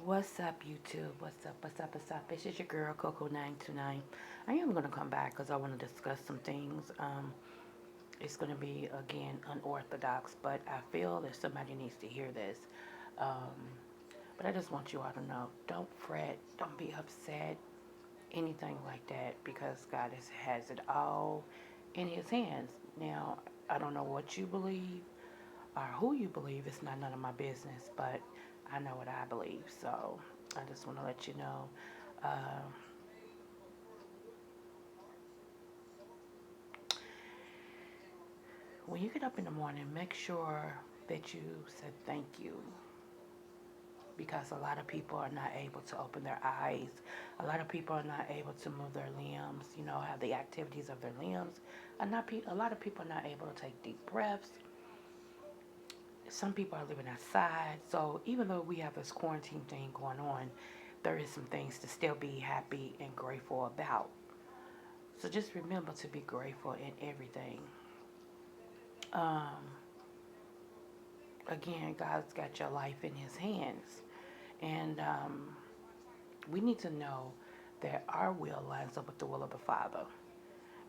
What's up, YouTube? What's up? What's up? What's up? This is your girl, Coco929. I am going to come back because I want to discuss some things. It's going to be, again, unorthodox, but I feel that somebody needs to hear this. Um, but I just want you all to know, don't fret, don't be upset, anything like that, because has it all in His hands. Now, I don't know what you believe or who you believe. It's not none of my business, but I know what I believe. So I just want to let you know. Uh, when you get up in the morning, make sure that you said thank you, because a lot of people are not able to open their eyes. A lot of people are not able to move their limbs, have the activities of their limbs. A lot of people are not able to take deep breaths. Some people are living outside. So even though we have this quarantine thing going on, there is some things to still be happy and grateful about. So just remember to be grateful in everything. Um, Again, God's got your life in His hands. And we need to know that our will lines up with the will of the Father.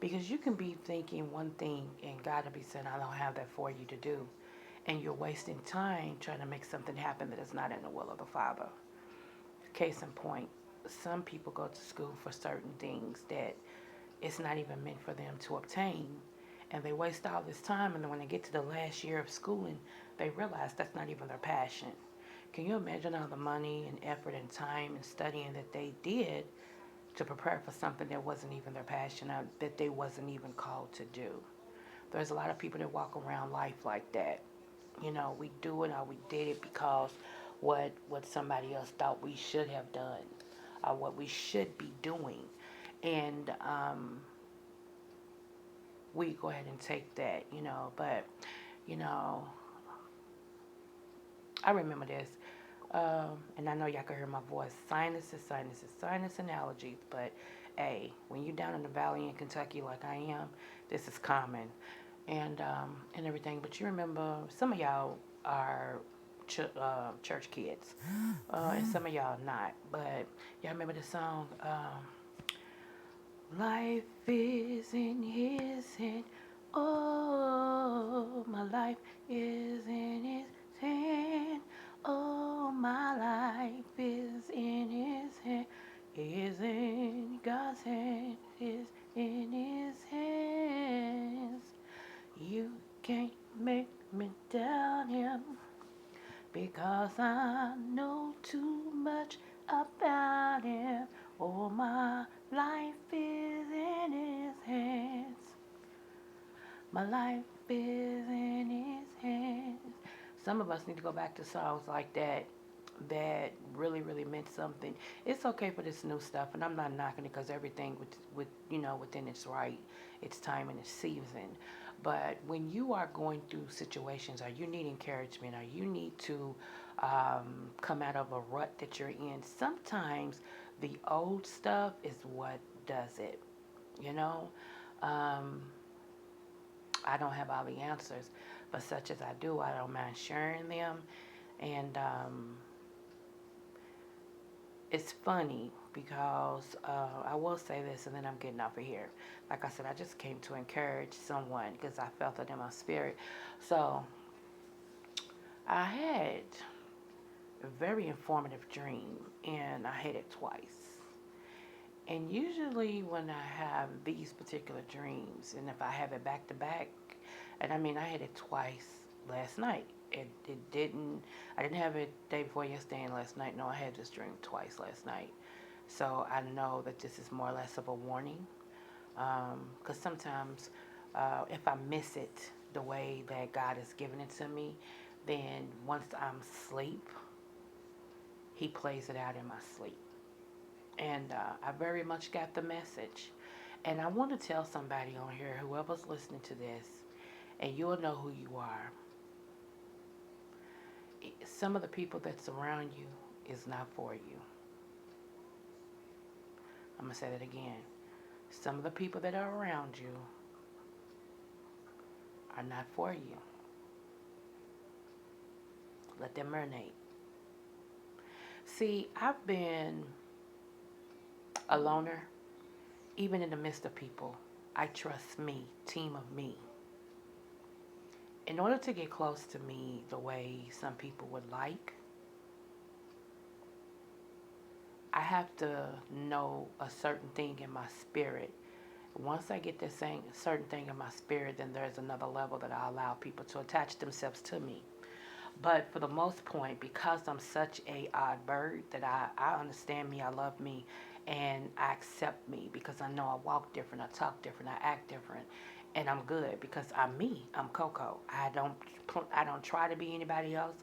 Because you can be thinking one thing and God will be saying, I don't have that for you to do. And you're wasting time trying to make something happen that is not in the will of the Father. Case in point, some people go to school for certain things that it's not even meant for them to obtain. And they waste all this time, and then when they get to the last year of schooling, they realize that's not even their passion. Can you imagine all the money and effort and time and studying that they did to prepare for something that wasn't even their passion, or that they wasn't even called to do? There's a lot of people that walk around life like that. We do it or we did it because what somebody else thought we should have done or what we should be doing. And we go ahead and take that, but, you know, I remember this. And I know y'all can hear my voice. Sinus and allergies. But, hey, when you're down in the valley in Kentucky like I am, this is common. And everything. But you remember, some of y'all are church kids. And some of y'all not. But y'all remember the song, Life is in His hand. Oh, my life is in His hand. Oh, my life is in His hand. Is in God's hand. Is in His hands. You can't make me doubt Him, because I know too much about Him. Oh, my life is in His hands. My life is in His hands. Some of us need to go back to songs like that really, really meant something. It's okay for this new stuff, and I'm not knocking it, because everything within its right, its time and its season. But when you are going through situations, or you need encouragement, or you need to come out of a rut that you're in, sometimes the old stuff is what does it. You know, um, I don't have all the answers, but such as I do, I don't mind sharing them. And it's funny because I will say this, and then I'm getting off of here. Like I said, I just came to encourage someone because I felt it in my spirit. So I had a very informative dream, and I had it twice. And usually when I have these particular dreams, and if I have it back to back, and I mean, I had it twice last night. I didn't have it day before yesterday and last night. No, I had this dream twice last night. So I know that this is more or less of a warning. Because sometimes if I miss it the way that God has given it to me, then once I'm asleep, He plays it out in my sleep. And I very much got the message. And I want to tell somebody on here, whoever's listening to this, and you'll know who you are. Some of the people that surround you is not for you. I'm going to say that again. Some of the people that are around you are not for you. Let them marinate. See, I've been a loner, even in the midst of people. I trust me, team of me. In order to get close to me the way some people would like, I have to know a certain thing in my spirit. Once I get this thing, certain thing in my spirit, then there's another level that I allow people to attach themselves to me. But for the most point, because I'm such a odd bird, that I understand me, I love me, and I accept me because I know I walk different, I talk different, I act different, and I'm good because I'm me. I'm Coco. I don't try to be anybody else.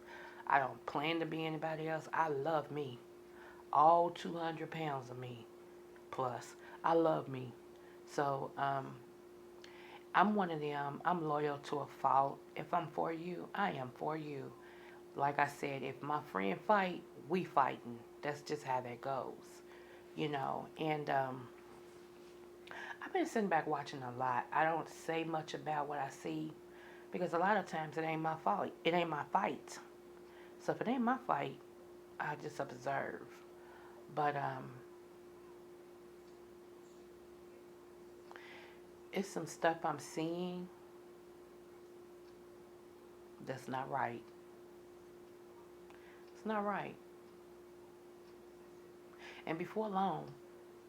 I don't plan to be anybody else. I love me. All 200 pounds of me plus. I love me. So I'm one of them. I'm loyal to a fault. If I'm for you, I am for you. Like I said, if my friend fight, we fighting. That's just how that goes, you know. And I've been sitting back watching a lot. I don't say much about what I see because a lot of times it ain't my fault. It ain't my fight. So if it ain't my fight, I just observe. But it's some stuff I'm seeing that's not right. It's not right. And before long,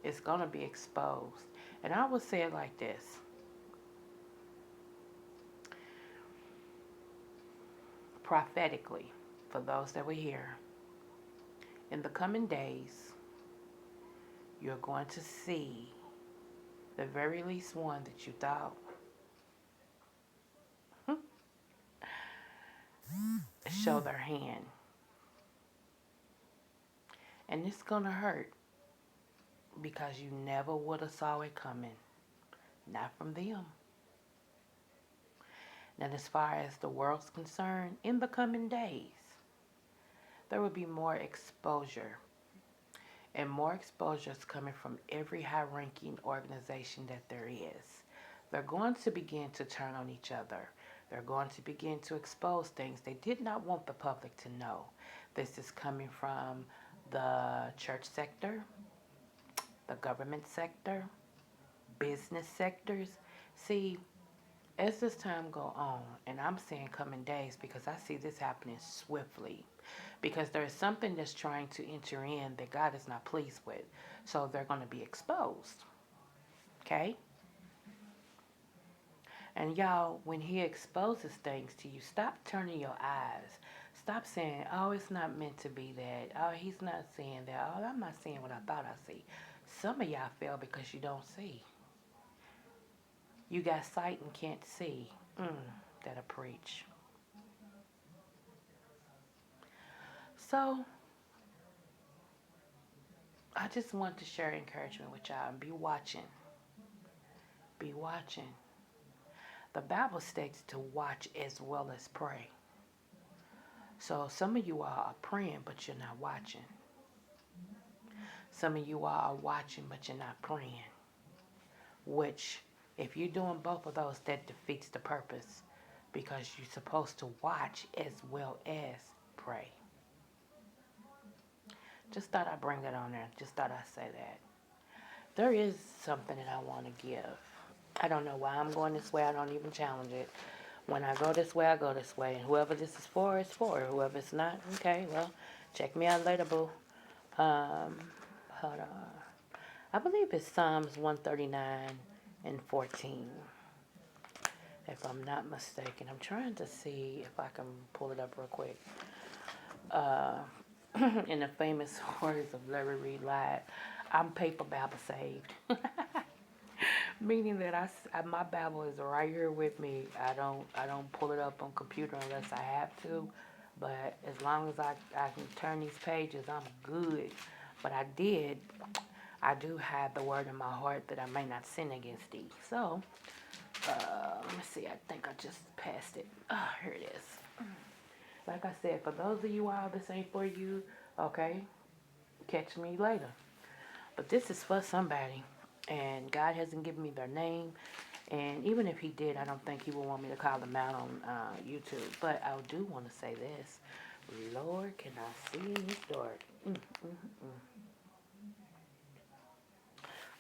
it's gonna be exposed. And I would say it like this: prophetically, for those that were here, in the coming days, you're going to see the very least one that you thought show their hand. And it's going to hurt because you never would have saw it coming. Not from them. Now, as far as the world's concerned, in the coming days, there will be more exposure. And more exposure is coming from every high ranking organization that there is. They're going to begin to turn on each other. They're going to begin to expose things they did not want the public to know. This is coming from the church sector, the government sector, business sectors. See, as this time go on, and I'm saying coming days because I see this happening swiftly, because there is something that's trying to enter in that God is not pleased with. So they're going to be exposed. Okay? And y'all, when he exposes things to you, stop turning your eyes. Stop saying, oh, it's not meant to be that. Oh, he's not saying that. Oh, I'm not seeing what I thought I see. Some of y'all fail because you don't see. You got sight and can't see. That'll preach. So, I just want to share encouragement with y'all and be watching. Be watching. The Bible states to watch as well as pray. So some of you all are praying, but you're not watching. Some of you all are watching, but you're not praying. Which, if you're doing both of those, that defeats the purpose. Because you're supposed to watch as well as pray. Just thought I'd bring that on there. Just thought I'd say that. There is something that I want to give. I don't know why I'm going this way. I don't even challenge it. When I go this way, I go this way. And whoever this is for, it's for. Whoever it's not, okay, well, check me out later, boo. Um, hold on. I believe it's Psalms 139 and 14, if I'm not mistaken. I'm trying to see if I can pull it up real quick. Uh, in the famous words of Larry Reed Live, I'm paper Bible saved. Meaning that my Bible is right here with me. I don't pull it up on computer unless I have to. But as long as I can turn these pages, I'm good. But I do have the word in my heart that I may not sin against thee. So, let me see. I think I just passed it. Oh, here it is. Like I said, for those of you all, this ain't for you. Okay, catch me later. But this is for somebody. And God hasn't given me their name. And even if he did, I don't think he would want me to call them out on YouTube. But I do want to say this. Lord, can I see in this dark?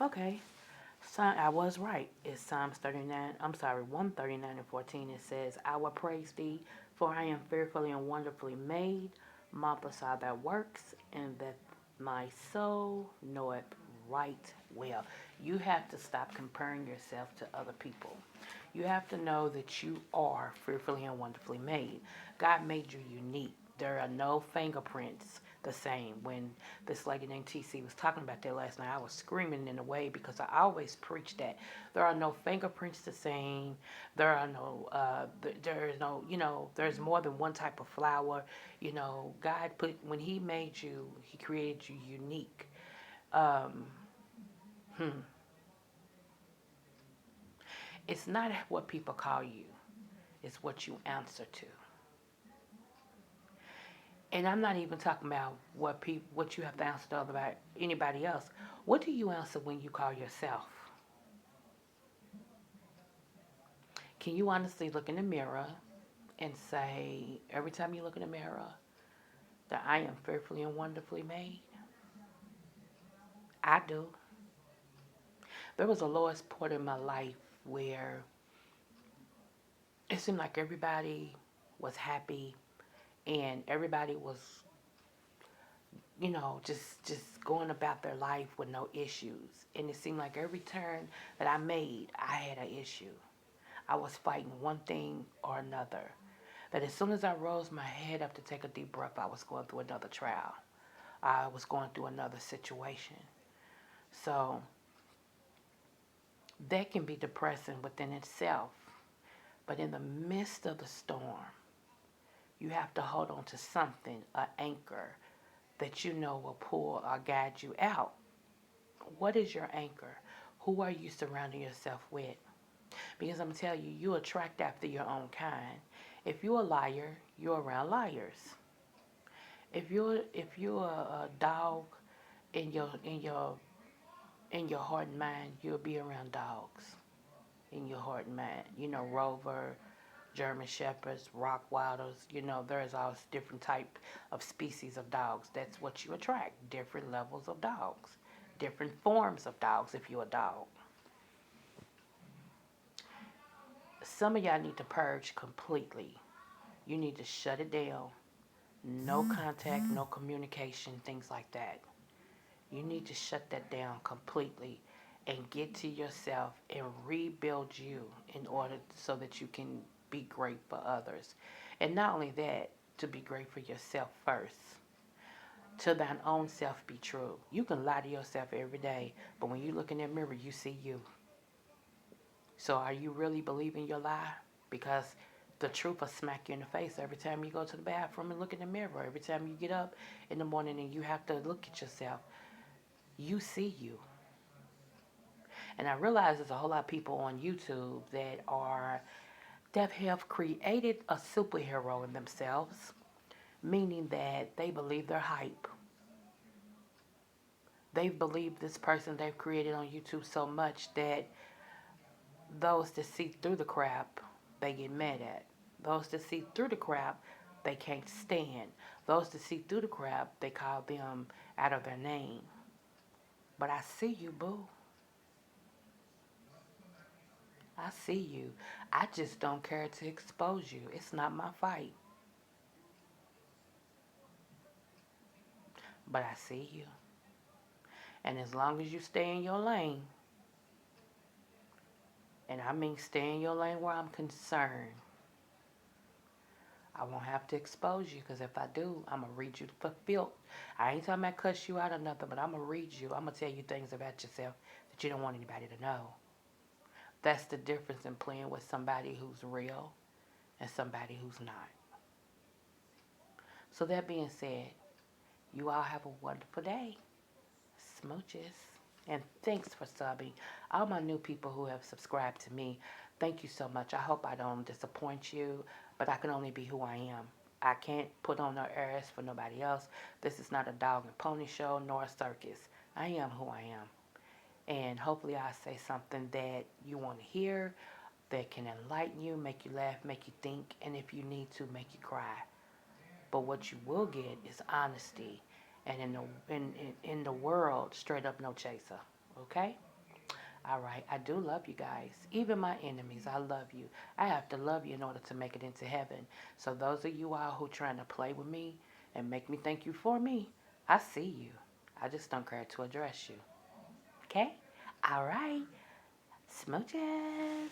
Okay. I was right. It's Psalms 39. I'm sorry, 139 and 14. It says, I will praise thee, for I am fearfully and wonderfully made. Marvelous are thy works, and that my soul knoweth right well. You have to stop comparing yourself to other people. You have to know that you are fearfully and wonderfully made. God made you unique. There are no fingerprints the same. When this lady named TC was talking about that last night, I was screaming in a way because I always preach that there are no fingerprints the same. There are no, there is no, there's more than one type of flower. God when He made you, He created you unique. Um, hmm. It's not what people call you, it's what you answer to. And I'm not even talking about what you have to answer to about anybody else. What do you answer when you call yourself? Can you honestly look in the mirror and say, every time you look in the mirror, that I am fearfully and wonderfully made? I do. There was a lowest point in my life where it seemed like everybody was happy and everybody was, just going about their life with no issues. And it seemed like every turn that I made, I had an issue. I was fighting one thing or another. That as soon as I rose my head up to take a deep breath, I was going through another trial. I was going through another situation. So that can be depressing within itself. But in the midst of the storm, you have to hold on to something, an anchor, that you know will pull or guide you out. What is your anchor? Who are you surrounding yourself with? Because I'm going to tell you, you attract after your own kind. If you're a liar, you're around liars. If you're a dog in your heart and mind, you'll be around dogs in your heart and mind. Rover, German Shepherds, Rockwilders. There's all different type of species of dogs. That's what you attract. Different levels of dogs, different forms of dogs. If you're a dog, some of y'all need to purge completely. You need to shut it down. No contact, no communication, things like that. You need to shut that down completely and get to yourself and rebuild you in order so that you can be great for others. And not only that, to be great for yourself first. To thine own self be true. You can lie to yourself every day, but when you look in that mirror, you see you. So are you really believing your lie? Because the truth will smack you in the face every time you go to the bathroom and look in the mirror. Every time you get up in the morning and you have to look at yourself, you see you. And I realize there's a whole lot of people on YouTube that have created a superhero in themselves, meaning that they believe their hype. They've believed this person they've created on YouTube so much that those that see through the crap, they get mad at. Those that see through the crap, they can't stand. Those that see through the crap, they call them out of their name. But I see you, boo. I see you. I just don't care to expose you. It's not my fight. But I see you. And as long as you stay in your lane, and I mean stay in your lane where I'm concerned, I won't have to expose you, because if I do, I'm going to read you for filth. I ain't talking about cuss you out or nothing, but I'm going to read you. I'm going to tell you things about yourself that you don't want anybody to know. That's the difference in playing with somebody who's real and somebody who's not. So that being said, you all have a wonderful day. Smooches. And thanks for subbing. All my new people who have subscribed to me, thank you so much. I hope I don't disappoint you, but I can only be who I am. I can't put on no airs for nobody else. This is not a dog and pony show nor a circus. I am who I am. And hopefully I say something that you want to hear, that can enlighten you, make you laugh, make you think, and if you need to, make you cry. But what you will get is honesty. And in the world, straight up no chaser. Okay? All right. I do love you guys. Even my enemies, I love you. I have to love you in order to make it into heaven. So those of you all who trying to play with me and make me think you for me, I see you. I just don't care to address you. Okay? All right. Smooches.